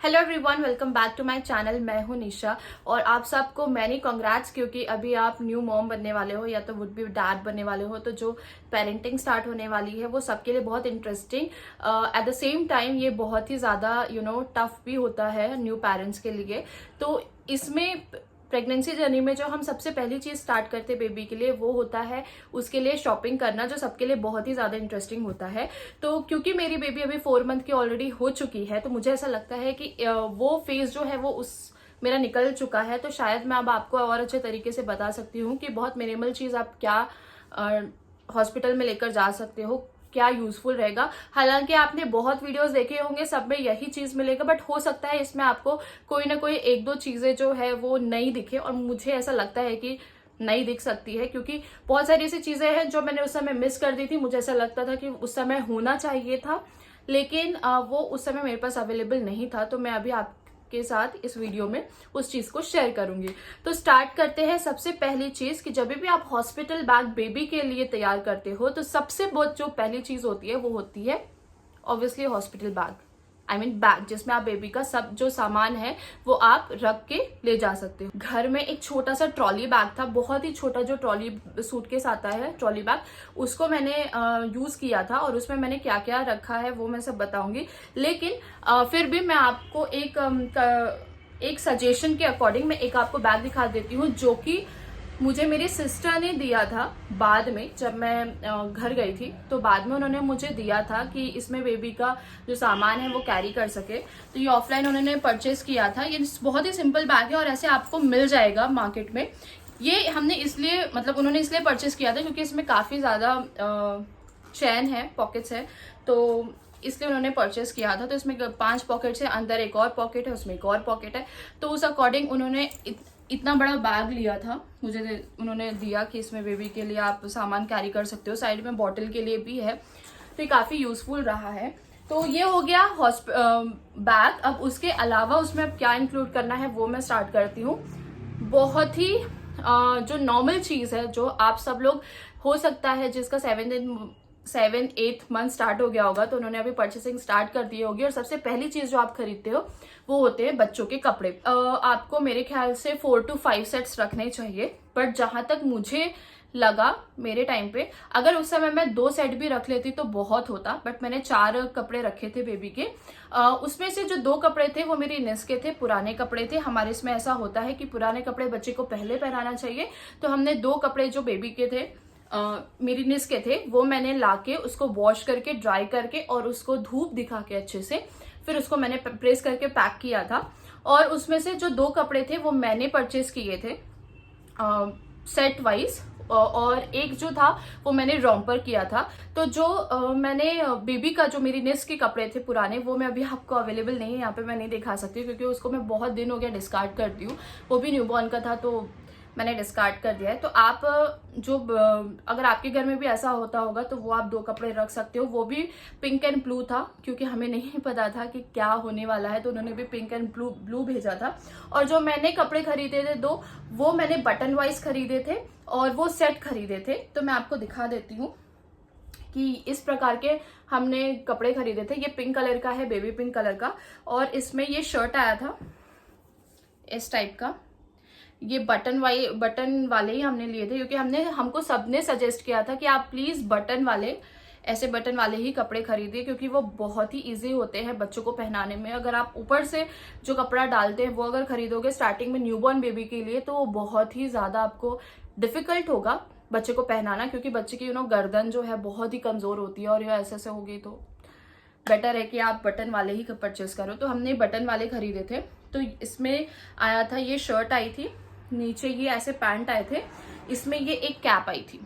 Hello everyone, welcome back to my channel. मैं हूं निशा और आप सबको मैनी कॉन्ग्रेट्स, क्योंकि अभी आप न्यू मॉम बनने वाले हो या तो वुड बी डैड बनने वाले हो। तो जो पेरेंटिंग स्टार्ट होने वाली है वो सबके लिए बहुत interesting, at the same time ये बहुत ही ज़्यादा टफ भी होता है न्यू पेरेंट्स के लिए। तो इसमें प्रेगनेंसी जर्नी में जो हम सबसे पहली चीज स्टार्ट करते हैं बेबी के लिए वो होता है उसके लिए शॉपिंग करना, जो सबके लिए बहुत ही ज्यादा इंटरेस्टिंग होता है। तो क्योंकि मेरी बेबी अभी 4 मंथ की ऑलरेडी हो चुकी है, तो मुझे ऐसा लगता है कि वो फेज जो है वो उस मेरा निकल चुका है। तो शायद मैं अब आपको और अच्छे तरीके से बता सकती हूँ कि बहुत मिनिमल चीज आप क्या हॉस्पिटल में लेकर जा सकते हो, क्या यूजफुल रहेगा। हालांकि आपने बहुत वीडियोस देखे होंगे, सब में यही चीज मिलेगा, बट हो सकता है इसमें आपको कोई ना कोई एक दो चीजें जो है वो नहीं दिखे, और मुझे ऐसा लगता है कि नहीं दिख सकती है, क्योंकि बहुत सारी ऐसी चीजें हैं जो मैंने उस समय मिस कर दी थी। मुझे ऐसा लगता था कि उस समय होना चाहिए था, लेकिन वो उस समय मेरे पास अवेलेबल नहीं था। तो मैं अभी के साथ इस वीडियो में उस चीज को शेयर करूंगी। तो स्टार्ट करते हैं। सबसे पहली चीज कि जब भी आप हॉस्पिटल बैग बेबी के लिए तैयार करते हो, तो सबसे बहुत जो पहली चीज होती है वो होती है obviously hospital bag, I mean bag जिसमें आप बेबी का सब जो सामान है वो आप रख के ले जा सकते हो। घर में एक छोटा सा ट्रॉली बैग था, बहुत ही छोटा, जो ट्रॉली सूटकेस आता है ट्रॉली बैग, उसको मैंने यूज किया था, और उसमें मैंने क्या क्या रखा है वो मैं सब बताऊंगी। लेकिन फिर भी मैं आपको एक सजेशन के अकॉर्डिंग मैं एक आपको बैग दिखा देती हूँ, जो कि मुझे मेरी सिस्टर ने दिया था बाद में। जब मैं घर गई थी तो बाद में उन्होंने मुझे दिया था कि इसमें बेबी का जो सामान है वो कैरी कर सके। तो ये ऑफलाइन उन्होंने परचेज किया था। ये बहुत ही सिंपल बैग है और ऐसे आपको मिल जाएगा मार्केट में। ये हमने इसलिए उन्होंने इसलिए परचेज किया था क्योंकि इसमें काफी ज्यादा चैन है, पॉकेट्स है, तो इसलिए उन्होंने परचेस किया था। तो इसमें 5 पॉकेट्स है, अंदर एक और पॉकेट है, उसमें एक और पॉकेट है। तो उस अकॉर्डिंग उन्होंने इतना बड़ा बैग लिया था, मुझे उन्होंने दिया कि इसमें बेबी के लिए आप सामान कैरी कर सकते हो। साइड में बॉटल के लिए भी है, तो ये काफी यूजफुल रहा है। तो ये हो गया बैग। अब उसके अलावा उसमें अब क्या इंक्लूड करना है वो मैं स्टार्ट करती हूँ। बहुत ही जो नॉर्मल चीज है, जो आप सब लोग हो सकता है जिसका 7-8 मंथ स्टार्ट हो गया होगा, तो उन्होंने अभी परचेसिंग स्टार्ट कर दी होगी। और सबसे पहली चीज जो आप खरीदते हो वो होते हैं बच्चों के कपड़े। आपको मेरे ख्याल से 4 to 5 सेट्स रखने चाहिए, बट जहां तक मुझे लगा मेरे टाइम पे, अगर उस समय मैं 2 सेट भी रख लेती तो बहुत होता, बट मैंने 4 कपड़े रखे थे बेबी के। उसमें से जो 2 कपड़े थे वो मेरी निस के थे, पुराने कपड़े थे। हमारे इसमें ऐसा होता है कि पुराने कपड़े बच्चे को पहले पहनाना चाहिए। तो हमने 2 कपड़े जो बेबी के थे, मेरी निस के थे, वो मैंने लाके उसको वॉश करके ड्राई करके और उसको धूप दिखा के अच्छे से फिर उसको मैंने प्रेस करके पैक किया था। और उसमें से जो 2 कपड़े थे वो मैंने परचेज किए थे सेट वाइज, और एक जो था वो मैंने रॉम्पर किया था। तो जो मैंने बेबी का जो मेरी निस के कपड़े थे पुराने, वो मैं अभी आपको अवेलेबल नहीं है, यहाँ पे मैं नहीं दिखा सकती क्योंकि उसको मैं बहुत दिन हो गया डिस्कार्ड करती हूँ। वो भी न्यूबॉर्न का था तो मैंने डिस्कार्ड कर दिया है। तो आप जो अगर आपके घर में भी ऐसा होता होगा तो वो आप 2 कपड़े रख सकते हो। वो भी पिंक एंड ब्लू था, क्योंकि हमें नहीं पता था कि क्या होने वाला है, तो उन्होंने भी पिंक एंड ब्लू भेजा था। और जो मैंने कपड़े खरीदे थे 2, वो मैंने बटन वाइज खरीदे थे और वो सेट खरीदे थे। तो मैं आपको दिखा देती हूँ कि इस प्रकार के हमने कपड़े खरीदे थे। ये पिंक कलर का है, बेबी पिंक कलर का, और इसमें ये शर्ट आया था इस टाइप का। ये बटन वाले ही हमने लिए थे, क्योंकि हमको सबने सजेस्ट किया था कि आप प्लीज ऐसे बटन वाले ही कपड़े खरीदिए, क्योंकि वो बहुत ही इजी होते हैं बच्चों को पहनाने में। अगर आप ऊपर से जो कपड़ा डालते हैं वो अगर खरीदोगे स्टार्टिंग में न्यूबॉर्न बेबी के लिए, तो वो बहुत ही ज्यादा आपको डिफिकल्ट होगा बच्चे को पहनाना, क्योंकि बच्चे की गर्दन जो है बहुत ही कमजोर होती है, और ये ऐसे होगी तो बेटर है कि आप बटन वाले ही परचेस करो। तो हमने बटन वाले खरीदे थे। तो इसमें आया था, ये शर्ट आई थी, नीचे ये ऐसे पैंट आए थे, इसमें ये एक कैप आई थी,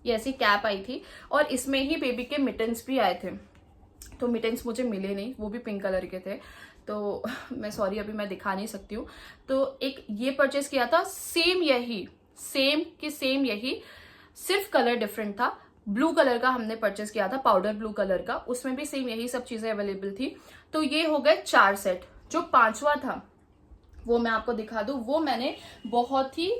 ये ऐसी कैप आई थी, और इसमें ही बेबी के मिटन्स भी आए थे। तो मिटन्स मुझे मिले नहीं, वो भी पिंक कलर के थे, तो मैं सॉरी अभी मैं दिखा नहीं सकती हूँ। तो एक ये परचेस किया था, सेम यही, सिर्फ कलर डिफरेंट था। ब्लू कलर का हमने परचेस किया था, पाउडर ब्लू कलर का, उसमें भी सेम यही सब चीजें अवेलेबल थी। तो ये हो गए 4 सेट। जो 5वां था वो मैं आपको दिखा दूं। वो मैंने बहुत ही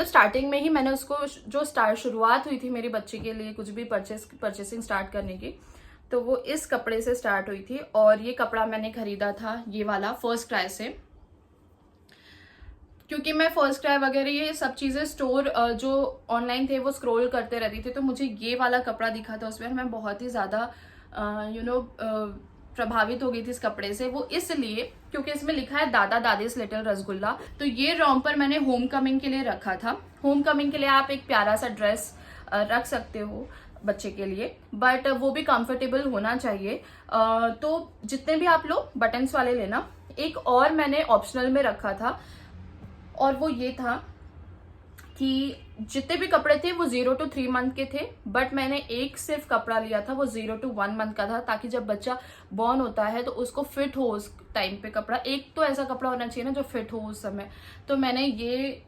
स्टार्टिंग में ही मैंने उसको, जो शुरुआत हुई थी मेरे बच्चे के लिए कुछ भी परचेसिंग स्टार्ट करने की, तो वो इस कपड़े से स्टार्ट हुई थी। और ये कपड़ा मैंने खरीदा था ये वाला फर्स्ट क्राई से, क्योंकि मैं फर्स्ट क्राई वगैरह ये सब चीज़ें स्टोर जो ऑनलाइन थे वो स्क्रॉल करते रहती थी, तो मुझे ये वाला कपड़ा दिखा था उसमें, मैं बहुत ही ज़्यादा प्रभावित हो गई थी इस कपड़े से। वो इसलिए क्योंकि इसमें लिखा है दादा दादीज लिटिल रसगुल्ला। तो ये रॉम्पर मैंने होम कमिंग के लिए रखा था। होम कमिंग के लिए आप एक प्यारा सा ड्रेस रख सकते हो बच्चे के लिए, बट वो भी कंफर्टेबल होना चाहिए। तो जितने भी आप लोग बटन्स वाले लेना। एक और मैंने ऑप्शनल में रखा था, और वो ये था कि जितने भी कपड़े थे वो 0 to 3 मंथ के थे, बट मैंने एक सिर्फ कपड़ा लिया था वो 0 to 1 मंथ का था, ताकि जब बच्चा बॉर्न होता है तो उसको फिट हो उस टाइम पे कपड़ा। एक तो ऐसा कपड़ा होना चाहिए ना जो फिट हो उस समय। तो मैंने ये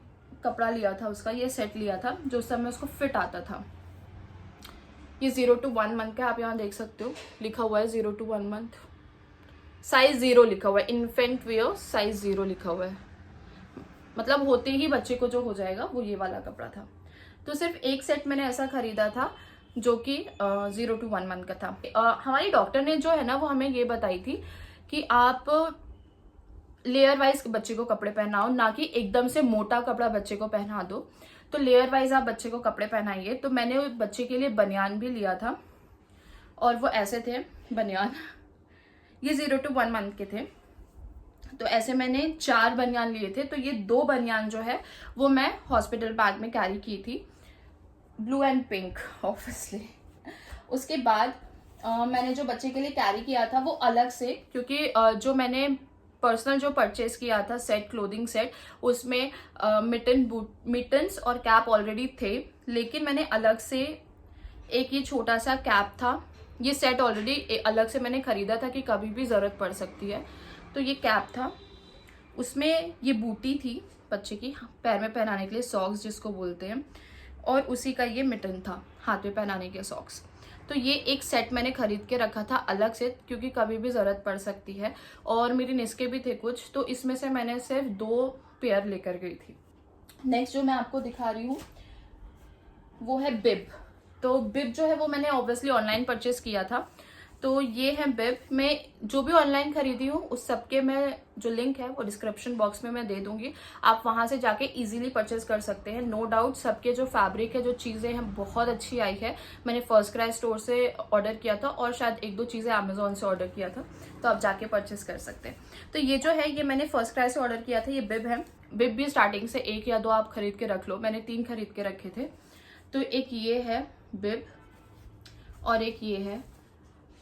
कपड़ा लिया था उसका, ये सेट लिया था जो उस समय उसको फिट आता था। ये 0 to 1 मंथ का, आप यहाँ देख सकते हो लिखा हुआ है 0 to 1 मंथ, साइज 0 लिखा हुआ है, इन्फेंट वियर साइज 0 लिखा हुआ है, मतलब होते ही बच्चे को जो हो जाएगा वो ये वाला कपड़ा था। तो सिर्फ एक सेट मैंने ऐसा खरीदा था जो कि 0 to 1 मंथ का था। हमारी डॉक्टर ने जो है ना वो हमें ये बताई थी कि आप लेयर वाइज बच्चे को कपड़े पहनाओ, ना कि एकदम से मोटा कपड़ा बच्चे को पहना दो। तो लेयर वाइज आप बच्चे को कपड़े पहनाइए। तो मैंने बच्चे के लिए बनियान भी लिया था, और वो ऐसे थे बनियान, ये 0 to 1 मंथ के थे। तो ऐसे मैंने 4 बनियान लिए थे। तो ये 2 बनियान जो है वो मैं हॉस्पिटल बैग में कैरी की थी, ब्लू एंड पिंक ऑब्वियसली। उसके बाद मैंने जो बच्चे के लिए कैरी किया था वो अलग से, क्योंकि जो मैंने पर्सनल जो परचेज किया था सेट, क्लोथिंग सेट, उसमें मिटन्स और कैप ऑलरेडी थे, लेकिन मैंने अलग से एक ये छोटा सा कैप था, ये सेट ऑलरेडी अलग से मैंने खरीदा था कि कभी भी ज़रूरत पड़ सकती है। तो ये कैप था, उसमें ये बूटी थी बच्चे की पैर में पहनाने के लिए, सॉक्स जिसको बोलते हैं, और उसी का ये मिटन था हाथ में पहनाने के सॉक्स। तो ये एक सेट मैंने खरीद के रखा था अलग से, क्योंकि कभी भी ज़रूरत पड़ सकती है। और मेरी निस्के भी थे कुछ, तो इसमें से मैंने सिर्फ 2 पेयर लेकर गई थी। नेक्स्ट जो मैं आपको दिखा रही हूँ वो है बिब। तो बिब जो है वो मैंने ऑब्वियसली ऑनलाइन परचेस किया था। तो ये है बिब। मैं जो भी ऑनलाइन खरीदी हूँ उस सबके मैं जो लिंक है वो डिस्क्रिप्शन बॉक्स में मैं दे दूंगी, आप वहां से जाके इजीली परचेज कर सकते हैं। नो डाउट सबके जो फैब्रिक है, जो चीज़ें हैं, बहुत अच्छी आई है। मैंने फर्स्ट क्राई स्टोर से ऑर्डर किया था, और शायद 1-2 चीज़ें अमेजोन से ऑर्डर किया था, तो आप जाके परचेज कर सकते हैं। तो ये जो है ये मैंने फर्स्ट क्राई से ऑर्डर किया था, ये बिब है। बिब भी स्टार्टिंग से 1 या 2 आप खरीद के रख लो, मैंने 3 खरीद के रखे थे। तो एक ये है बिब और एक ये है।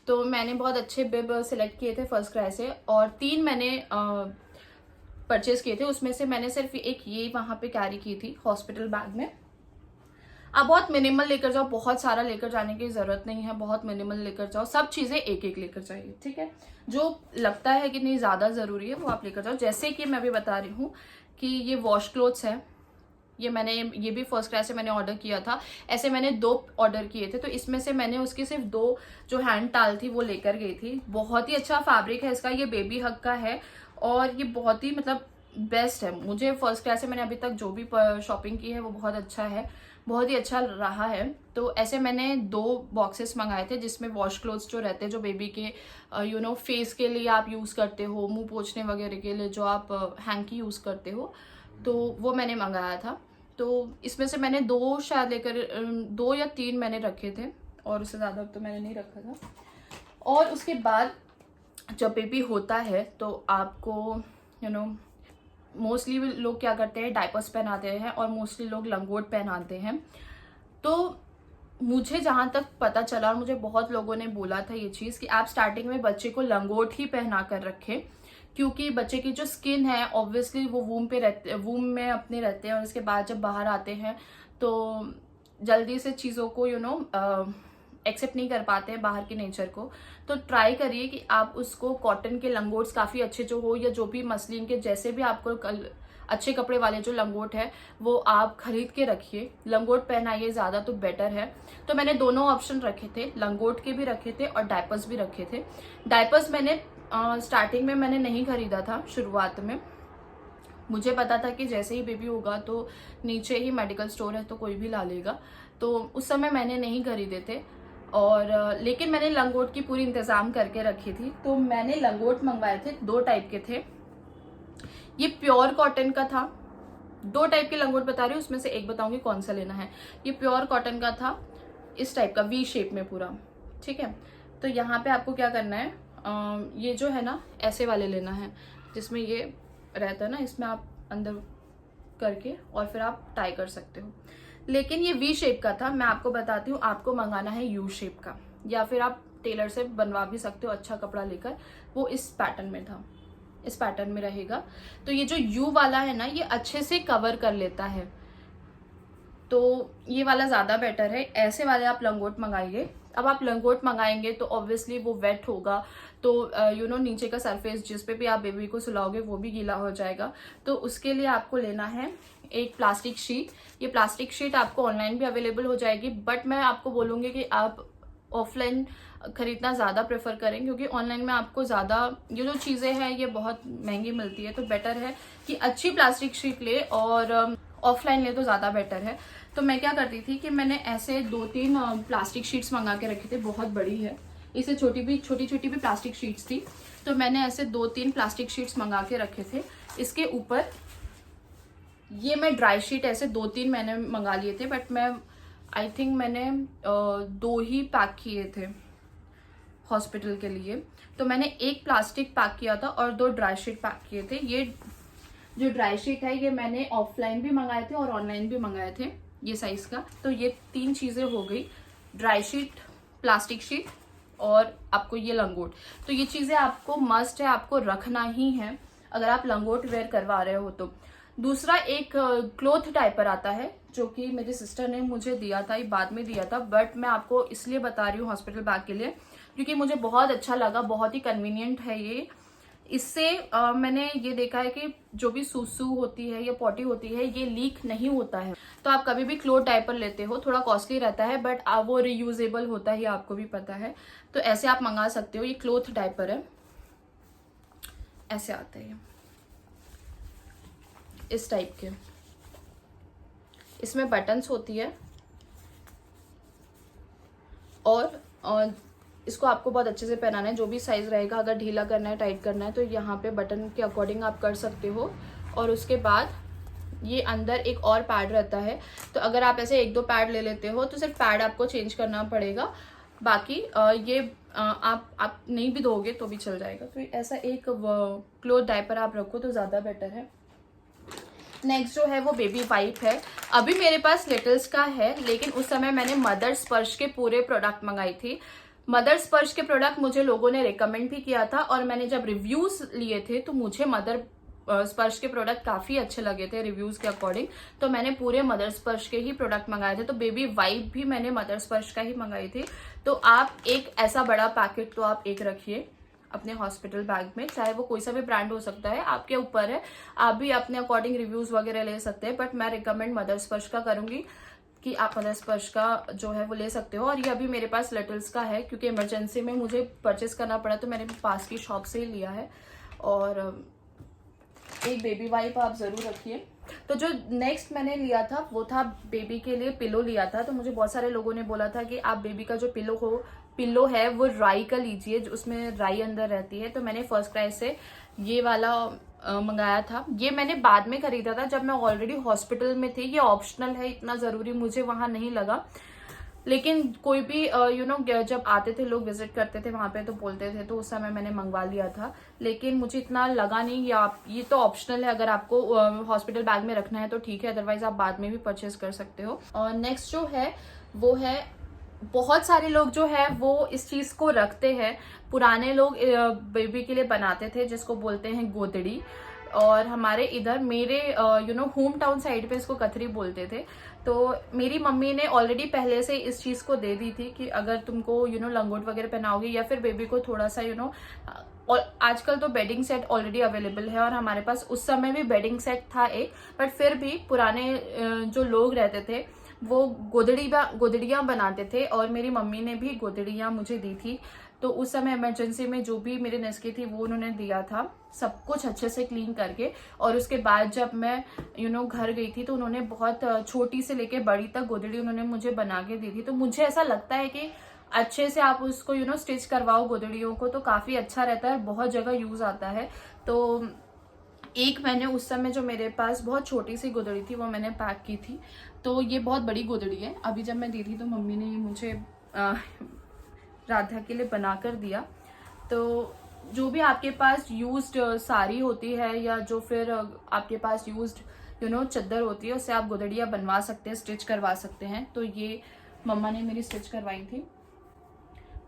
तो मैंने बहुत अच्छे बिब सिलेक्ट किए थे फर्स्ट क्राई से, और 3 मैंने परचेज किए थे। उसमें से मैंने सिर्फ एक ये वहां पे कैरी की थी हॉस्पिटल बैग में। आप बहुत मिनिमल लेकर जाओ, बहुत सारा लेकर जाने की जरूरत नहीं है, बहुत मिनिमल लेकर जाओ, सब चीजें एक एक लेकर जाइए, ठीक है। जो लगता है कि नहीं ज्यादा जरूरी है वो आप लेकर जाओ। जैसे कि मैं अभी बता रही हूँ कि ये वॉश क्लोथ्स है, ये भी फर्स्ट क्राई से मैंने ऑर्डर किया था। ऐसे मैंने 2 ऑर्डर किए थे, तो इसमें से मैंने उसकी सिर्फ 2 जो हैंड टाल थी वो लेकर गई थी। बहुत ही अच्छा फैब्रिक है इसका, ये बेबी हग का है, और ये बहुत ही मतलब बेस्ट है। मुझे फर्स्ट क्राई से मैंने अभी तक जो भी शॉपिंग की है वो बहुत अच्छा है, बहुत ही अच्छा रहा है। तो ऐसे मैंने 2 बॉक्सेस मंगाए थे, जिसमें वॉश क्लोथ्स जो रहते हैं, जो बेबी के फेस के लिए आप यूज करते हो, मुंह पोंछने वगैरह के लिए जो आप हैंकी यूज करते हो, तो वो मैंने मंगाया था। तो इसमें से मैंने 2 शायद लेकर 2 या 3 मैंने रखे थे, और उससे ज़्यादा तो मैंने नहीं रखा था। और उसके बाद जब बेबी होता है तो आपको मोस्टली लोग क्या करते हैं, डायपर्स पहनाते हैं, और मोस्टली लोग लंगोट पहनाते हैं। तो मुझे जहाँ तक पता चला, और मुझे बहुत लोगों ने बोला था ये चीज़, कि आप स्टार्टिंग में बच्चे को लंगोट ही पहना कर रखें, क्योंकि बच्चे की जो स्किन है ऑब्वियसली वो वूम में अपने रहते हैं, और उसके बाद जब बाहर आते हैं तो जल्दी से चीज़ों को एक्सेप्ट नहीं कर पाते हैं, बाहर के नेचर को। तो ट्राई करिए कि आप उसको कॉटन के लंगोट्स काफ़ी अच्छे जो हो, या जो भी मसलिन के जैसे भी आपको अच्छे कपड़े वाले जो लंगोट है वो आप खरीद के रखिए, लंगोट पहनाइए ज़्यादा तो बेटर है। तो मैंने दोनों ऑप्शन रखे थे, लंगोट के भी रखे थे और डायपर्स भी रखे थे। डायपर्स मैंने स्टार्टिंग में मैंने नहीं खरीदा था, शुरुआत में मुझे पता था कि जैसे ही बेबी होगा तो नीचे ही मेडिकल स्टोर है तो कोई भी ला लेगा, तो उस समय मैंने नहीं खरीदे थे। और लेकिन मैंने लंगोट की पूरी इंतजाम करके रखी थी। तो मैंने लंगोट मंगवाए थे, 2 टाइप के थे। ये प्योर कॉटन का था। 2 टाइप के लंगोट बता रही हूँ, उसमें से एक बताऊंगी कौन सा लेना है। ये प्योर कॉटन का था, इस टाइप का वी शेप में पूरा, ठीक है। तो यहाँ पे आपको क्या करना है, ये जो है ना ऐसे वाले लेना है, जिसमें ये रहता है ना, इसमें आप अंदर करके और फिर आप टाई कर सकते हो। लेकिन ये वी शेप का था, मैं आपको बताती हूँ, आपको मंगाना है यू शेप का, या फिर आप टेलर से बनवा भी सकते हो अच्छा कपड़ा लेकर। वो इस पैटर्न में था, इस पैटर्न में रहेगा। तो ये जो यू वाला है ना, ये अच्छे से कवर कर लेता है, तो ये वाला ज्यादा बेटर है। ऐसे वाले आप लंगोट मंगाइए। अब आप लंगोट मंगाएंगे तो ऑब्वियसली वो वेट होगा, तो नीचे का सरफेस जिस पे भी आप बेबी को सुलाओगे वो भी गीला हो जाएगा। तो उसके लिए आपको लेना है एक प्लास्टिक शीट। ये प्लास्टिक शीट आपको ऑनलाइन भी अवेलेबल हो जाएगी, बट मैं आपको बोलूंगी कि आप ऑफलाइन खरीदना ज़्यादा प्रेफर करें, क्योंकि ऑनलाइन में आपको ज़्यादा ये जो चीज़ें हैं ये बहुत महंगी मिलती है। तो बेटर है कि अच्छी प्लास्टिक शीट ले, और ऑफलाइन ले तो ज़्यादा बेटर है। तो मैं क्या करती थी कि मैंने ऐसे 2-3 प्लास्टिक शीट्स मंगा के रखे थे, बहुत बड़ी है, इससे छोटी छोटी भी प्लास्टिक शीट्स थी। तो मैंने ऐसे 2-3 प्लास्टिक शीट्स मंगा के रखे थे। इसके ऊपर ये मैं ड्राई शीट ऐसे 2-3 मैंने मंगा लिए थे, बट मैं आई थिंक मैंने 2 ही पैक किए थे हॉस्पिटल के लिए। तो मैंने एक प्लास्टिक पैक किया था और 2 ड्राई शीट पैक किए थे। ये जो ड्राई शीट है ये मैंने ऑफलाइन भी मंगाए थे और ऑनलाइन भी मंगाए थे, ये साइज का। तो ये 3 चीजें हो गई, ड्राई शीट, प्लास्टिक शीट और आपको ये लंगोट। तो ये चीजें आपको मस्ट है, आपको रखना ही है अगर आप लंगोट वेयर करवा रहे हो तो। दूसरा एक क्लोथ डायपर आता है, जो कि मेरी सिस्टर ने मुझे दिया था, ये बाद में दिया था, बट मैं आपको इसलिए बता रही हूँ हॉस्पिटल बैग के लिए क्योंकि मुझे बहुत अच्छा लगा, बहुत ही कन्वीनियंट है ये। इससे मैंने ये देखा है कि जो भी सूसू होती है या पॉटी होती है ये लीक नहीं होता है। तो आप कभी भी क्लोथ डायपर लेते हो, थोड़ा कॉस्टली रहता है बट वो रियूजेबल होता है, ये आपको भी पता है। तो ऐसे आप मंगा सकते हो। ये क्लोथ डायपर है, ऐसे आता है इस टाइप के, इसमें बटन्स होती है और इसको आपको बहुत अच्छे से पहनाना है, जो भी साइज रहेगा। अगर ढीला करना है, टाइट करना है तो यहाँ पे बटन के अकॉर्डिंग आप कर सकते हो। और उसके बाद ये अंदर एक और पैड रहता है, तो अगर आप ऐसे 1-2 पैड ले लेते हो तो सिर्फ पैड आपको चेंज करना पड़ेगा, बाकी ये आप नहीं भी धोगे तो भी चल जाएगा। तो ऐसा एक क्लोथ डायपर आप रखो तो ज़्यादा बेटर है। नेक्स्ट जो है वो बेबी वाइप है। अभी मेरे पास लिटल्स का है, लेकिन उस समय मैंने मदर स्पर्श के पूरे प्रोडक्ट मंगाई थी। मदर स्पर्श के प्रोडक्ट मुझे लोगों ने रिकमेंड भी किया था, और मैंने जब रिव्यूज लिए थे तो मुझे मदर स्पर्श के प्रोडक्ट काफी अच्छे लगे थे रिव्यूज के अकॉर्डिंग। तो मैंने पूरे मदर स्पर्श के ही प्रोडक्ट मंगाए थे। तो बेबी वाइप भी मैंने मदर स्पर्श का ही मंगाई थी। तो आप एक ऐसा बड़ा पैकेट तो आप एक रखिए अपने हॉस्पिटल बैग में, चाहे वो कोई सा भी ब्रांड हो सकता है, आपके ऊपर है, आप भी अपने अकॉर्डिंग रिव्यूज वगैरह ले सकते हैं। बट मैं रिकमेंड मदर स्पर्श का करूंगी कि आप मदर स्पर्श का जो है वो ले सकते हो। और ये अभी मेरे पास लिटल्स का है, क्योंकि इमरजेंसी में मुझे परचेस करना पड़ा तो मैंने पास की शॉप से ही लिया है। और एक बेबी वाइप आप जरूर रखिए। तो जो नेक्स्ट मैंने लिया था वो था बेबी के लिए पिलो लिया था। तो मुझे बहुत सारे लोगों ने बोला था कि आप बेबी का जो पिलो है वो राई का लीजिए, जो उसमें राई अंदर रहती है। तो मैंने फर्स्ट क्राई से ये वाला मंगाया था। ये मैंने बाद में खरीदा था जब मैं ऑलरेडी हॉस्पिटल में थी। ये ऑप्शनल है, इतना जरूरी मुझे वहां नहीं लगा, लेकिन कोई भी जब आते थे लोग, विजिट करते थे वहां पे तो बोलते थे, तो उस समय मैंने मंगवा लिया था। लेकिन मुझे इतना लगा नहीं, ये तो ऑप्शनल है, अगर आपको हॉस्पिटल बैग में रखना है तो ठीक है, अदरवाइज आप बाद में भी परचेज कर सकते हो। और नेक्स्ट जो है वो है, बहुत सारे लोग जो है वो इस चीज को रखते हैं। पुराने लोग बेबी के लिए बनाते थे, जिसको बोलते हैं गोदड़ी, और हमारे इधर मेरे होम टाउन साइड पे इसको कथरी बोलते थे। तो मेरी मम्मी ने ऑलरेडी पहले से इस चीज को दे दी थी कि अगर तुमको लंगोट वगैरह पहनाओगे या फिर बेबी को थोड़ा सा और आजकल तो बेडिंग सेट ऑलरेडी अवेलेबल है, और हमारे पास उस समय भी बेडिंग सेट था एक, बट फिर भी पुराने जो लोग रहते थे वो गोदड़ियां बनाते थे, और मेरी मम्मी ने भी गोदड़ियां मुझे दी थी। तो उस समय इमरजेंसी में जो भी मेरे नुस्खे थी वो उन्होंने दिया था, सब कुछ अच्छे से क्लीन करके। और उसके बाद जब मैं घर गई थी तो उन्होंने बहुत छोटी से लेके बड़ी तक गोदड़ी उन्होंने मुझे बना के दी थी। तो मुझे ऐसा लगता है कि अच्छे से आप उसको स्टिच करवाओ गोदड़ियों को, तो काफ़ी अच्छा रहता है, बहुत जगह यूज़ आता है। तो एक मैंने उस समय जो मेरे पास बहुत छोटी सी गोदड़ी थी वो मैंने पैक की थी। तो ये बहुत बड़ी गोदड़ी है। अभी जब मैं दी थी तो मम्मी ने मुझे राधा के लिए बना कर दिया। तो जो भी आपके पास यूज्ड साड़ी होती है या जो फिर आपके पास यूज्ड चद्दर होती है, उससे आप गोदड़ियाँ बनवा सकते हैं, स्टिच करवा सकते हैं। तो ये मम्मा ने मेरी स्टिच करवाई थी।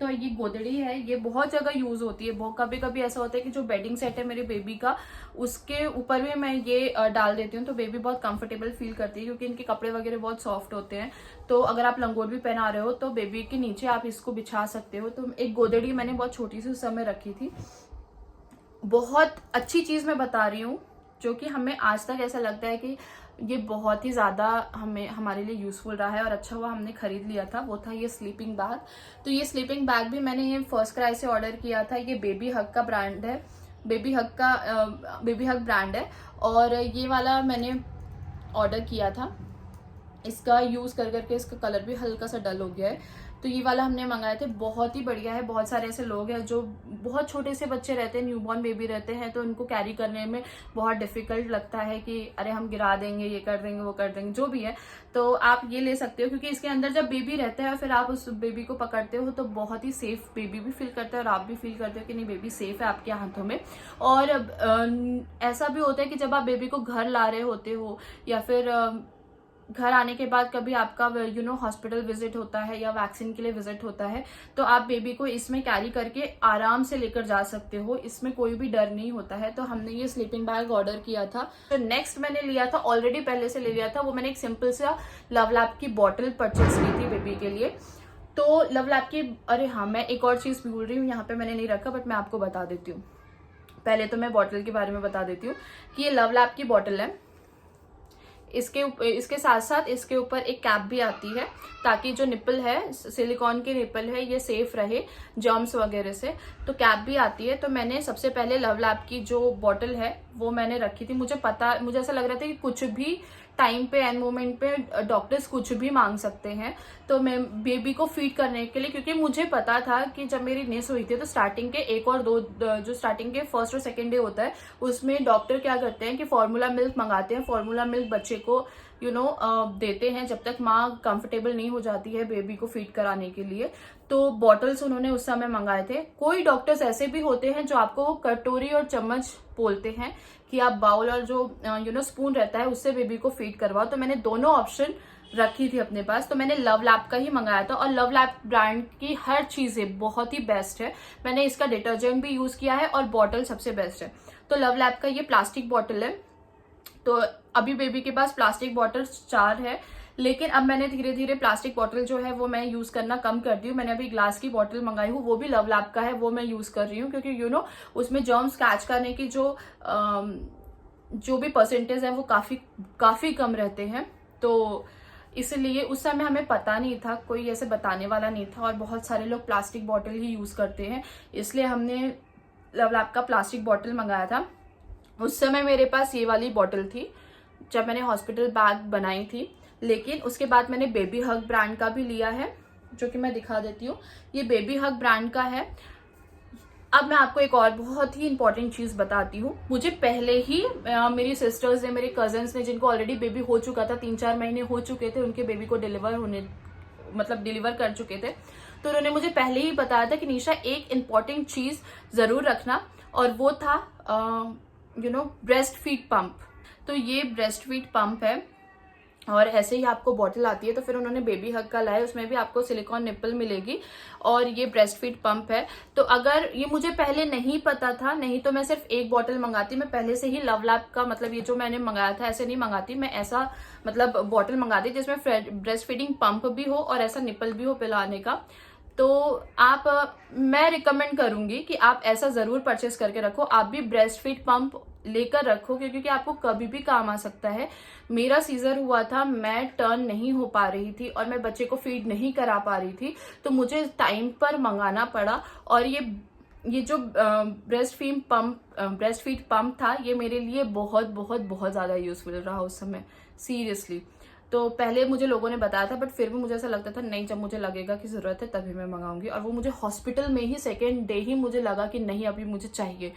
तो ये गोदड़ी है, ये बहुत जगह यूज होती है। बहुत कभी कभी ऐसा होता है कि जो बेडिंग सेट है मेरे बेबी का, उसके ऊपर भी मैं ये डाल देती हूँ, तो बेबी बहुत कंफर्टेबल फील करती है, क्योंकि इनके कपड़े वगैरह बहुत सॉफ्ट होते हैं। तो अगर आप लंगोट भी पहना रहे हो तो बेबी के नीचे आप इसको बिछा सकते हो। तो एक गोदड़ी मैंने बहुत छोटी सी उस समय रखी थी। बहुत अच्छी चीज मैं बता रही हूँ, जो कि हमें आज तक ऐसा लगता है कि ये बहुत ही ज्यादा हमारे लिए यूजफुल रहा है और अच्छा हुआ हमने खरीद लिया था। वो था ये स्लीपिंग बैग। तो ये स्लीपिंग बैग भी मैंने ये फर्स्ट क्राई से ऑर्डर किया था। ये बेबी हग का ब्रांड है, बेबी हग ब्रांड है। और ये वाला मैंने ऑर्डर किया था। इसका यूज कर करके इसका कलर भी हल्का सा डल हो गया है। तो ये वाला हमने मंगाए थे, बहुत ही बढ़िया है। बहुत सारे ऐसे लोग हैं जो बहुत छोटे से बच्चे रहते हैं, न्यूबॉर्न बेबी रहते हैं, तो उनको कैरी करने में बहुत डिफिकल्ट लगता है कि अरे हम गिरा देंगे, ये कर देंगे, वो कर देंगे, जो भी है। तो आप ये ले सकते हो, क्योंकि इसके अंदर जब बेबी रहता है फिर आप उस बेबी को पकड़ते हो तो बहुत ही सेफ बेबी भी फील करता है और आप भी फील करते हो कि नहीं, बेबी सेफ है आपके हाथों में। और ऐसा भी होता है कि जब आप बेबी को घर ला रहे होते हो या फिर घर आने के बाद कभी आपका हॉस्पिटल विजिट होता है या वैक्सीन के लिए विजिट होता है, तो आप बेबी को इसमें कैरी करके आराम से लेकर जा सकते हो। इसमें कोई भी डर नहीं होता है। तो हमने ये स्लीपिंग बैग ऑर्डर किया था। तो नेक्स्ट मैंने लिया था, ऑलरेडी पहले से ले लिया था, वो मैंने एक सिंपल सा लव लैप की बॉटल परचेस की थी बेबी के लिए। तो लव लैप की, अरे हाँ, मैं एक और चीज भूल रही हूँ, यहाँ पे मैंने नहीं रखा, बट मैं आपको बता देती हूँ। पहले तो मैं बॉटल के बारे में बता देती हूँ कि ये लव लैप की बॉटल है। इसके साथ साथ इसके ऊपर एक कैप भी आती है, ताकि जो निपल है, सिलिकॉन के निपल है, ये सेफ रहे जर्म्स वगैरह से। तो कैप भी आती है। तो मैंने सबसे पहले लव लैप की जो बॉटल है वो मैंने रखी थी। मुझे ऐसा लग रहा था कि कुछ भी टाइम पे, एंड मोमेंट पे डॉक्टर्स कुछ भी मांग सकते हैं, तो मैं बेबी को फीड करने के लिए, क्योंकि मुझे पता था कि जब मेरी नेस हुई थी तो स्टार्टिंग के एक और दो, जो स्टार्टिंग के फर्स्ट और सेकेंड डे होता है, उसमें डॉक्टर क्या करते हैं कि फॉर्मूला मिल्क मंगाते हैं। फॉर्मूला मिल्क बच्चे को देते हैं जब तक माँ कंफर्टेबल नहीं हो जाती है बेबी को फीड कराने के लिए। तो बॉटल्स उन्होंने उस समय मंगाए थे। कोई डॉक्टर्स ऐसे भी होते हैं जो आपको कटोरी और चम्मच बोलते हैं कि आप बाउल और जो स्पून रहता है उससे बेबी को फीड करवाओ। तो मैंने दोनों ऑप्शन रखी थी अपने पास। तो मैंने लव लैप का ही मंगाया था, और लव लैप ब्रांड की हर चीजें बहुत ही बेस्ट है। मैंने इसका डिटर्जेंट भी यूज किया है और बॉटल सबसे बेस्ट है। तो लव लैप का ये प्लास्टिक बॉटल है। तो अभी बेबी के पास प्लास्टिक बॉटल 4 है, लेकिन अब मैंने धीरे धीरे प्लास्टिक बॉटल जो है वो मैं यूज करना कम कर दी हूँ। मैंने अभी ग्लास की बॉटल मंगाई हूँ, वो भी लव लैप का है, वो मैं यूज कर रही हूँ, क्योंकि उसमें जर्म्स कैच करने की जो भी परसेंटेज है वो काफी कम रहते हैं। तो इसलिए उस समय हमें पता नहीं था, कोई ऐसे बताने वाला नहीं था, और बहुत सारे लोग प्लास्टिक बॉटल ही यूज करते हैं, इसलिए हमने लव लैप का प्लास्टिक बॉटल मंगाया था। उस समय मेरे पास ये वाली बॉटल थी जब मैंने हॉस्पिटल बैग बनाई थी, लेकिन उसके बाद मैंने बेबी हग ब्रांड का भी लिया है, जो कि मैं दिखा देती हूँ। ये बेबी हग ब्रांड का है। अब मैं आपको एक और बहुत ही इंपॉर्टेंट चीज बताती हूँ। मुझे पहले ही मेरी सिस्टर्स ने, मेरे कजन्स ने, जिनको ऑलरेडी बेबी हो चुका था, 3-4 महीने हो चुके थे, उनके बेबी को डिलीवर कर चुके थे, तो उन्होंने मुझे पहले ही बताया था कि निशा एक इंपॉर्टेंट चीज जरूर रखना, और वो था ब्रेस्ट फीड पंप। तो ये ब्रेस्ट फीड पंप है, और ऐसे ही आपको बॉटल आती है। तो फिर उन्होंने बेबी हग का लाया, उसमें भी आपको सिलिकॉन निप्पल मिलेगी, और ये ब्रेस्ट फीड पंप है। तो अगर ये मुझे पहले नहीं पता था, नहीं तो मैं सिर्फ एक बॉटल मंगाती। मैं पहले से ही लव लैप का, मतलब ये जो मैंने मंगाया था ऐसे नहीं मंगाती, मैं ऐसा बॉटल मंगाती जिसमें ब्रेस्ट फीडिंग पंप भी हो और ऐसा निप्पल भी हो पिलाने का। तो मैं रिकमेंड करूंगी कि आप ऐसा जरूर परचेस करके रखो। आप भी ब्रेस्ट फीड पंप लेकर रखो, क्योंकि आपको कभी भी काम आ सकता है। मेरा सीजर हुआ था, मैं टर्न नहीं हो पा रही थी और मैं बच्चे को फीड नहीं करा पा रही थी, तो मुझे टाइम पर मंगाना पड़ा। और ये जो ब्रेस्ट फीड पंप था, ये मेरे लिए बहुत बहुत बहुत ज्यादा यूजफुल रहा उस समय, सीरियसली। तो पहले मुझे लोगों ने बताया था, बट फिर भी मुझे ऐसा लगता था नहीं, जब मुझे लगेगा कि ज़रूरत है तभी मैं मंगाऊंगी। और वो मुझे हॉस्पिटल में ही सेकेंड डे ही मुझे लगा कि नहीं अभी मुझे चाहिए,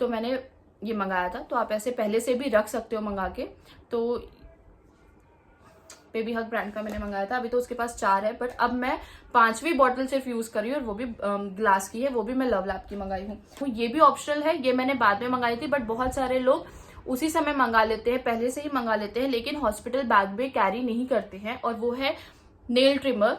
तो मैंने ये मंगाया था। तो आप ऐसे पहले से भी रख सकते हो मंगा के। तो बेबी हग ब्रांड का मैंने मंगाया था, अभी तो उसके पास 4 है, बट अब मैं 5वीं बॉटल सिर्फ यूज कर रही हूँ, और वो भी ग्लास की है, वो भी मैं लव लैब की मंगाई हूँ। तो ये भी ऑप्शनल है, ये मैंने बाद में मंगाई थी, बट बहुत सारे लोग उसी समय मंगा लेते हैं, पहले से ही मंगा लेते हैं, लेकिन हॉस्पिटल बैग में कैरी नहीं करते हैं। और वो है नेल ट्रिमर।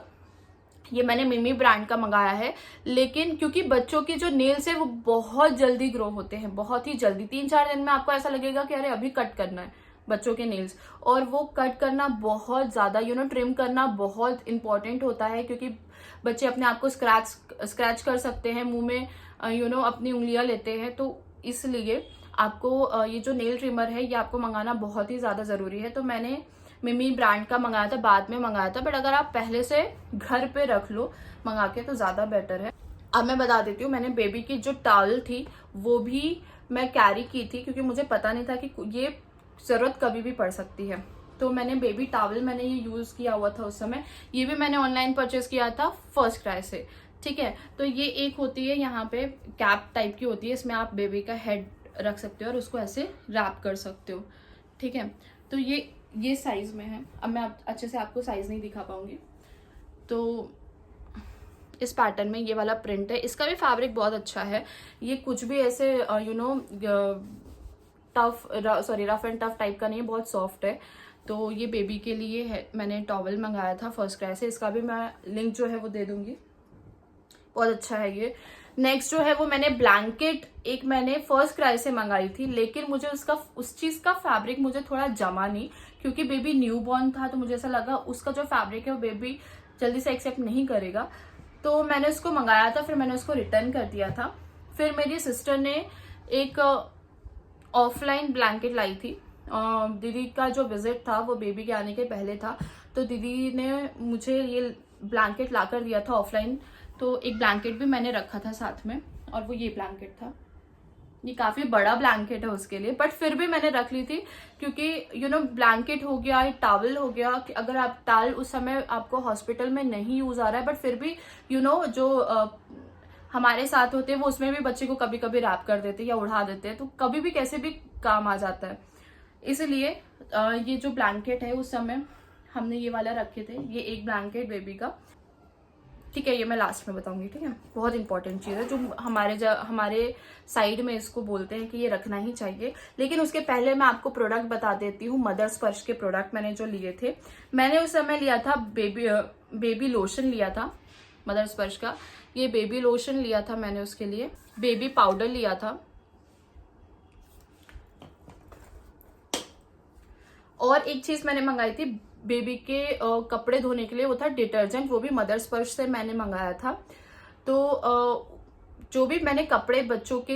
ये मैंने मिमी ब्रांड का मंगाया है, लेकिन क्योंकि बच्चों की जो नेल्स है वो बहुत जल्दी ग्रो होते हैं, बहुत ही जल्दी, 3-4 दिन में आपको ऐसा लगेगा कि अरे अभी कट करना है बच्चों के नेल्स। और वो कट करना बहुत ज्यादा ट्रिम करना बहुत इंपॉर्टेंट होता है, क्योंकि बच्चे अपने आप को स्क्रैच कर सकते हैं, मुंह में अपनी उंगलियां लेते हैं। तो इसलिए आपको ये जो नेल ट्रिमर है ये आपको मंगाना बहुत ही ज्यादा जरूरी है। तो मैंने मिमी ब्रांड का मंगाया था, बाद में मंगाया था, बट अगर आप पहले से घर पे रख लो मंगा के तो ज्यादा बेटर है। अब मैं बता देती हूँ, मैंने बेबी की जो टॉवल थी वो भी मैं कैरी की थी, क्योंकि मुझे पता नहीं था कि ये जरूरत कभी भी पड़ सकती है। तो मैंने बेबी टॉवल मैंने ये यूज किया हुआ था उस समय। ये भी मैंने ऑनलाइन परचेज किया था फर्स्ट क्राई से, ठीक है। तो ये एक होती है यहाँ पे कैप टाइप की होती है, इसमें आप बेबी का हेड रख सकते हो और उसको ऐसे रैप कर सकते हो, ठीक है। तो ये साइज में है। अब मैं अच्छे से आपको साइज नहीं दिखा पाऊंगी। तो इस पैटर्न में ये वाला प्रिंट है, इसका भी फैब्रिक बहुत अच्छा है। ये कुछ भी ऐसे रफ एंड टफ टाइप का नहीं है, बहुत सॉफ्ट है। तो ये बेबी के लिए है, मैंने टॉवल मंगाया था फर्स्ट क्राई से, इसका भी मैं लिंक जो है वो दे दूंगी, बहुत अच्छा है ये। नेक्स्ट जो है वो मैंने ब्लैंकेट एक मैंने फर्स्ट क्राई से मंगाई थी, लेकिन मुझे उस चीज का फैब्रिक मुझे थोड़ा जमा नहीं, क्योंकि बेबी न्यू बॉर्न था, तो मुझे ऐसा लगा उसका जो फैब्रिक है वो बेबी जल्दी से एक्सेप्ट नहीं करेगा। तो मैंने उसको मंगाया था, फिर मैंने उसको रिटर्न कर दिया था। फिर मेरी सिस्टर ने एक ऑफलाइन ब्लैंकेट लाई थी। दीदी का जो विजिट था वो बेबी के आने के पहले था, तो दीदी ने मुझे ये ब्लैंकेट लाकर दिया था ऑफलाइन। तो एक ब्लैंकेट भी मैंने रखा था साथ में, और वो ये ब्लैंकेट था। ये काफी बड़ा ब्लैंकेट है उसके लिए, बट फिर भी मैंने रख ली थी, क्योंकि ब्लैंकेट हो गया, एक टॉवल हो गया, कि अगर आप टॉवल उस समय आपको हॉस्पिटल में नहीं यूज आ रहा है, बट फिर भी जो हमारे साथ होते हैं वो उसमें भी बच्चे को कभी कभी रैप कर देते हैं या उड़ा देते हैं, तो कभी भी कैसे भी काम आ जाता है। इसलिए ये जो ब्लैंकेट है उस समय हमने ये वाला रखे थे, ये एक ब्लैंकेट बेबी का, ठीक है। ये मैं लास्ट में बताऊंगी, ठीक है। बहुत इंपॉर्टेंट चीज है जो हमारे साइड में इसको बोलते हैं कि ये रखना ही चाहिए। लेकिन उसके पहले मैं आपको प्रोडक्ट बता देती हूँ। मदर स्पर्श के प्रोडक्ट मैंने जो लिए थे, मैंने उस समय लिया था बेबी लोशन लिया था मदर स्पर्श का। ये बेबी लोशन लिया था मैंने, उसके लिए बेबी पाउडर लिया था, और एक चीज मैंने मंगाई थी बेबी के कपड़े धोने के लिए, वो था डिटर्जेंट, वो भी मदर स्पर्श से मैंने मंगाया था। तो जो भी मैंने कपड़े बच्चों के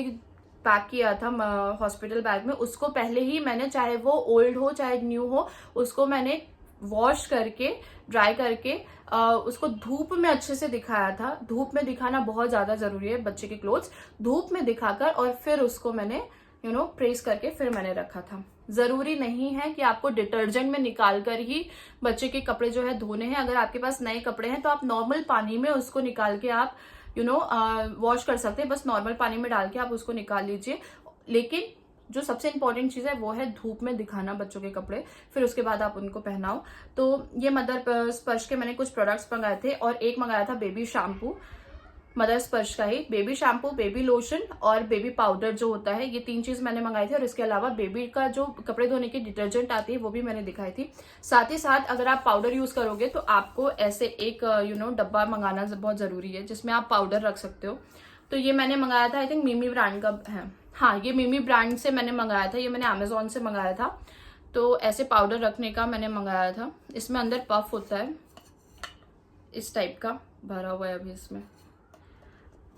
पैक किया था हॉस्पिटल बैग में, उसको पहले ही मैंने, चाहे वो ओल्ड हो चाहे न्यू हो, उसको मैंने वॉश करके ड्राई करके उसको धूप में अच्छे से दिखाया था। धूप में दिखाना बहुत ज्यादा जरूरी है, बच्चे के क्लोथ्स धूप में दिखाकर, और फिर उसको मैंने प्रेस करके फिर मैंने रखा था। जरूरी नहीं है कि आपको डिटर्जेंट में निकाल कर ही बच्चे के कपड़े जो है धोने हैं। अगर आपके पास नए कपड़े हैं तो आप नॉर्मल पानी में उसको निकाल के आप वॉश कर सकते हैं, बस नॉर्मल पानी में डाल के आप उसको निकाल लीजिए। लेकिन जो सबसे इंपॉर्टेंट चीज है वो है धूप में दिखाना बच्चों के कपड़े, फिर उसके बाद आप उनको पहनाओ। तो ये मदर स्पर्श के मैंने कुछ प्रोडक्ट्स मंगाए थे, और एक मंगाया था बेबी शैम्पू, मदर स्पर्श का ही, बेबी शैम्पू, बेबी लोशन और बेबी पाउडर जो होता है, ये 3 चीज मैंने मंगाई थी। और इसके अलावा बेबी का जो कपड़े धोने की डिटर्जेंट आती है वो भी मैंने दिखाई थी। साथ ही साथ अगर आप पाउडर यूज करोगे तो आपको ऐसे एक डब्बा मंगाना बहुत जरूरी है, जिसमें आप पाउडर रख सकते हो। तो ये मैंने मंगाया था, आई थिंक मिमी ब्रांड का है, हाँ ये मिमी ब्रांड से मैंने मंगाया था, ये मैंने अमेजोन से मंगाया था। तो ऐसे पाउडर रखने का मैंने मंगाया था। इसमें अंदर पफ होता है, इस टाइप का भरा हुआ है अभी इसमें।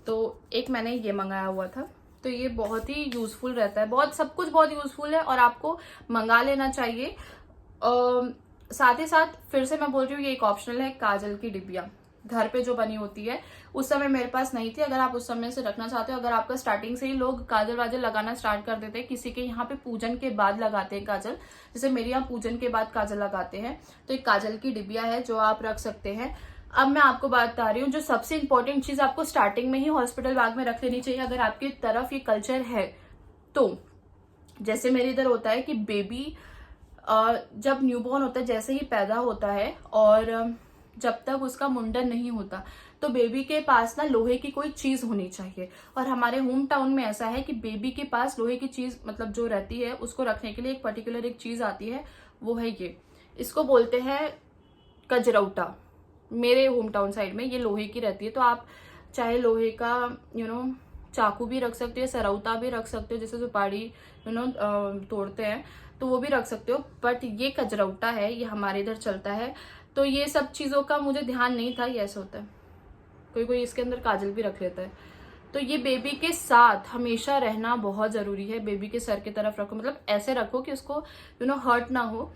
तो एक मैंने ये मंगाया हुआ था। तो ये बहुत ही यूजफुल रहता है, बहुत सब कुछ बहुत यूजफुल है, और आपको मंगा लेना चाहिए। साथ ही साथ फिर से मैं बोल रही हूँ, ये एक ऑप्शनल है, काजल की डिबिया, घर पे जो बनी होती है, उस समय मेरे पास नहीं थी। अगर आप उस समय से रखना चाहते हो, अगर आपका स्टार्टिंग से ही लोग काजल वाजल लगाना स्टार्ट कर देते हैं, किसी के यहाँ पे पूजन के बाद लगाते हैं काजल, जैसे मेरे यहाँ पूजन के बाद काजल लगाते हैं, तो एक काजल की डिबिया है जो आप रख सकते हैं। अब मैं आपको बात बता रही हूँ, जो सबसे इंपॉर्टेंट चीज आपको स्टार्टिंग में ही हॉस्पिटल बैग में रख लेनी चाहिए अगर आपकी तरफ ये कल्चर है तो। जैसे मेरे इधर होता है कि बेबी जब न्यूबॉर्न होता है, जैसे ही पैदा होता है और जब तक उसका मुंडन नहीं होता, तो बेबी के पास ना लोहे की कोई चीज होनी चाहिए। और हमारे होम टाउन में ऐसा है कि बेबी के पास लोहे की चीज मतलब जो रहती है, उसको रखने के लिए एक पर्टिकुलर एक चीज आती है, वो है ये, इसको बोलते हैं कजरौटा। मेरे होम टाउन साइड में ये लोहे की रहती है, तो आप चाहे लोहे का चाकू भी रख सकते हो, सरौता भी रख सकते हो, जैसे सुपारी तोड़ते हैं तो वो भी रख सकते हो, बट ये कजरौटा है, ये हमारे इधर चलता है। तो ये सब चीजों का मुझे ध्यान नहीं था, ये ऐसा होता है। कोई कोई इसके अंदर काजल भी रख लेता है। तो ये बेबी के साथ हमेशा रहना बहुत जरूरी है। बेबी के सर की तरफ रखो, मतलब ऐसे रखो कि उसको हर्ट ना हो।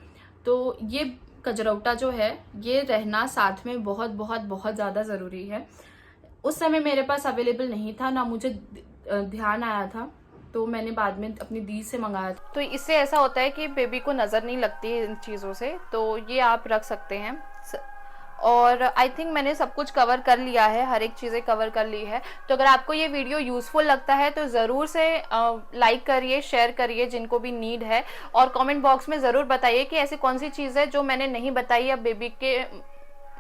तो ये कजरौटा जो है ये रहना साथ में बहुत बहुत बहुत ज्यादा जरूरी है। उस समय मेरे पास अवेलेबल नहीं था, ना मुझे ध्यान आया था, तो मैंने बाद में अपनी दी से मंगाया था। तो इससे ऐसा होता है कि बेबी को नजर नहीं लगती है इन चीजों से, तो ये आप रख सकते हैं। और आई थिंक मैंने सब कुछ कवर कर लिया है, हर एक चीज़ें कवर कर ली है। तो अगर आपको ये वीडियो यूजफुल लगता है तो ज़रूर से लाइक करिए, शेयर करिए जिनको भी नीड है, और कमेंट बॉक्स में ज़रूर बताइए कि ऐसी कौन सी चीज़ है जो मैंने नहीं बताई। अब बेबी के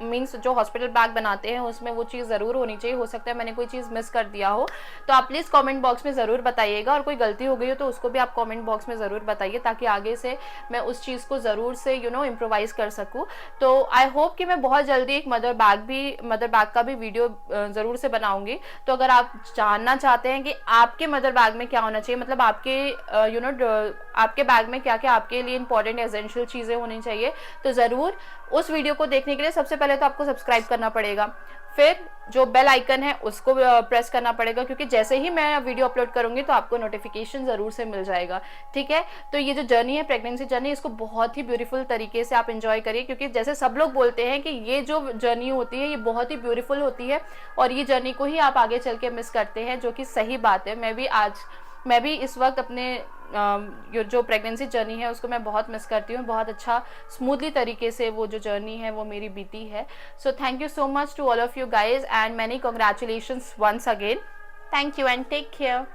मीन्स जो हॉस्पिटल बैग बनाते हैं उसमें वो चीज़ ज़रूर होनी चाहिए। हो सकता है मैंने कोई चीज़ मिस कर दिया हो, तो आप प्लीज़ कमेंट बॉक्स में ज़रूर बताइएगा, और कोई गलती हो गई हो तो उसको भी आप कमेंट बॉक्स में ज़रूर बताइए, ताकि आगे से मैं उस चीज़ को ज़रूर से इम्प्रोवाइज़ कर सकूँ। तो आई होप कि मैं बहुत जल्दी एक मदर बैग का भी वीडियो ज़रूर से बनाऊँगी। तो अगर आप जानना चाहते हैं कि आपके मदर बैग में क्या होना चाहिए, मतलब आपके आपके बैग में क्या क्या आपके लिए इंपॉर्टेंट एसेंशियल चीज़ें होनी चाहिए, तो ज़रूर उस वीडियो को देखने के लिए सबसे पहले तो आपको सब्सक्राइब करना पड़ेगा, फिर जो बेल आइकन है उसको प्रेस करना पड़ेगा, क्योंकि जैसे ही मैं वीडियो अपलोड करूंगी तो आपको नोटिफिकेशन जरूर से मिल जाएगा। ठीक है, तो ये जो जर्नी है, प्रेगनेंसी जर्नी, इसको बहुत ही ब्यूटीफुल तरीके से आप एंजॉय करिए, क्योंकि जैसे सब लोग बोलते हैं कि ये जो जर्नी होती है ये बहुत ही ब्यूटीफुल होती है, और ये जर्नी को ही आप आगे चल के मिस करते हैं, जो कि सही बात है। मैं भी इस वक्त अपने जो प्रेगनेंसी जर्नी है उसको मैं बहुत मिस करती हूँ। बहुत अच्छा स्मूथली तरीके से वो जो जर्नी है वो मेरी बीती है। So thank you so much to all of you guys, and many congratulations once again. Thank you and take care.